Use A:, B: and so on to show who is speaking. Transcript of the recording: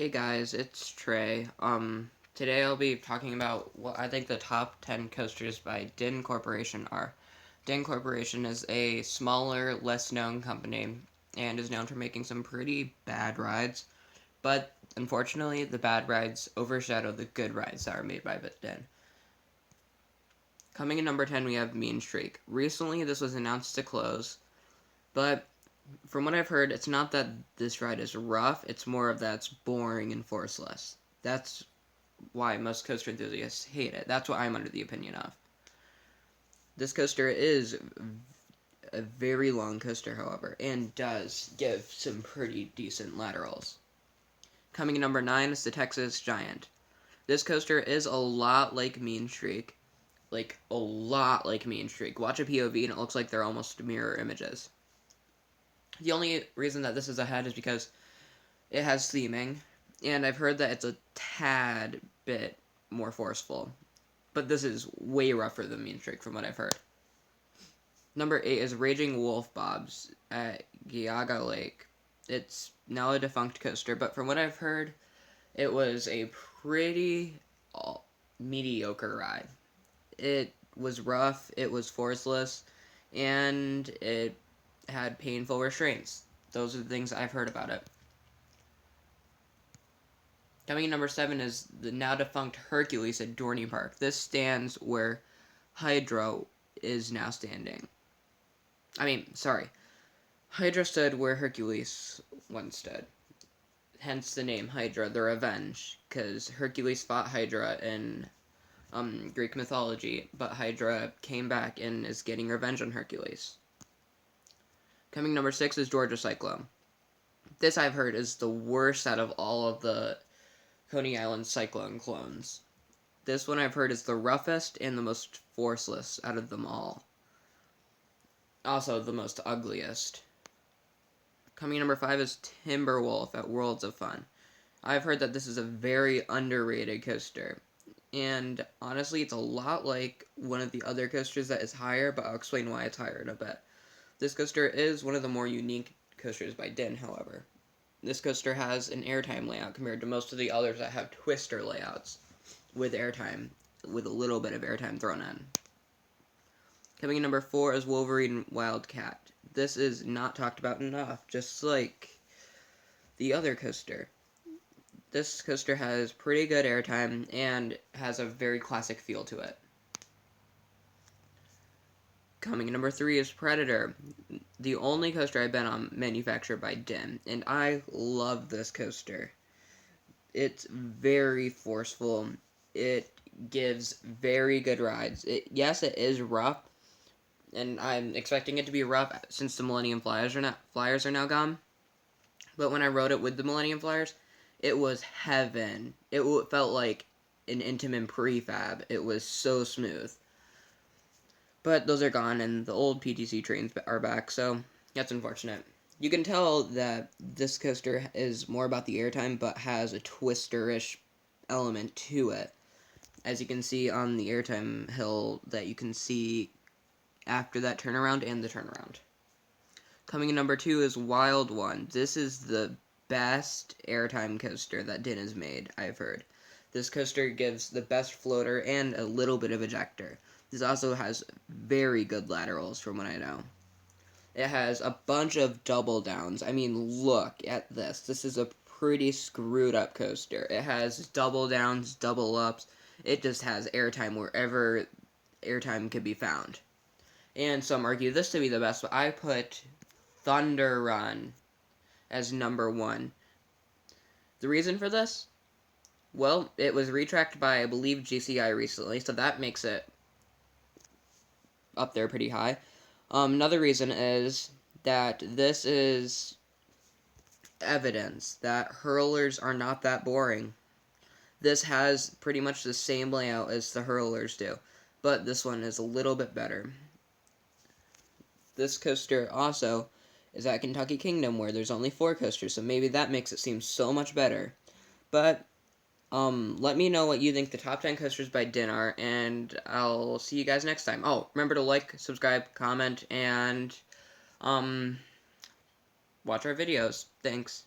A: Hey guys, it's Trey. Today I'll be talking about what I think the top 10 coasters by Dinn Corporation are. Dinn Corporation is a smaller, less known company and is known for making some pretty bad rides, but unfortunately the bad rides overshadow the good rides that are made by Dinn. Coming in number 10 we have Mean Streak. Recently this was announced to close, but from what I've heard, it's not that this ride is rough, it's more of that it's boring and forceless. That's why most coaster enthusiasts hate it. That's what I'm under the opinion of. This coaster is a very long coaster, however, and does give some pretty decent laterals. Coming in number 9 is the Texas Giant. This coaster is a lot like Mean Streak. Like, a lot like Mean Streak. Watch a POV and it looks like they're almost mirror images. The only reason that this is ahead is because it has theming, and I've heard that it's a tad bit more forceful. But this is way rougher than Mean Streak from what I've heard. Number 8 is Raging Wolf Bob's at Geauga Lake. It's now a defunct coaster, but from what I've heard, it was a pretty mediocre ride. It was rough, it was forceless, and it had painful restraints. Those are the things I've heard about it. Coming in number 7 is the now defunct Hercules at Dorney Park. This stands where Hydra is now standing. Hydra stood where Hercules once stood. Hence the name Hydra, the revenge, because Hercules fought Hydra in Greek mythology, but Hydra came back and is getting revenge on Hercules. Coming number 6 is Georgia Cyclone. This I've heard is the worst out of all of the Coney Island Cyclone clones. This one I've heard is the roughest and the most forceless out of them all. Also the most ugliest. Coming in number 5 is Timberwolf at Worlds of Fun. I've heard that this is a very underrated coaster. And honestly, it's a lot like one of the other coasters that is higher, but I'll explain why it's higher in a bit. This coaster is one of the more unique coasters by Dinn, however. This coaster has an airtime layout compared to most of the others that have twister layouts with airtime, with a little bit of airtime thrown in. Coming in number 4 is Wolverine Wildcat. This is not talked about enough, just like the other coaster. This coaster has pretty good airtime and has a very classic feel to it. Coming in number 3 is Predator, the only coaster I've been on manufactured by Dinn, and I love this coaster. It's very forceful. It gives very good rides. Yes, it is rough, and I'm expecting it to be rough since the Millennium Flyers are now gone. But when I rode it with the Millennium Flyers, it was heaven. It felt like an Intamin prefab. It was so smooth. But those are gone, and the old PTC trains are back, so that's unfortunate. You can tell that this coaster is more about the airtime, but has a twister-ish element to it. As you can see on the airtime hill that you can see after that turnaround and the turnaround. Coming in number 2 is Wild One. This is the best airtime coaster that Dinn has made, I've heard. This coaster gives the best floater and a little bit of ejector. This also has very good laterals from what I know. It has a bunch of double downs. I mean, look at this. This is a pretty screwed up coaster. It has double downs, double ups. It just has airtime wherever airtime could be found. And some argue this to be the best, but I put Thunder Run as number 1. The reason for this? Well, it was retracked by, I believe, GCI recently, so that makes it up there pretty high. Another reason is that this is evidence that hurlers are not that boring. This has pretty much the same layout as the hurlers do, but this one is a little bit better. This coaster also is at Kentucky Kingdom, where there's only 4 coasters, so maybe that makes it seem so much better. But let me know what you think the top 10 coasters by Dinn are, and I'll see you guys next time. Oh, remember to like, subscribe, comment, and watch our videos. Thanks.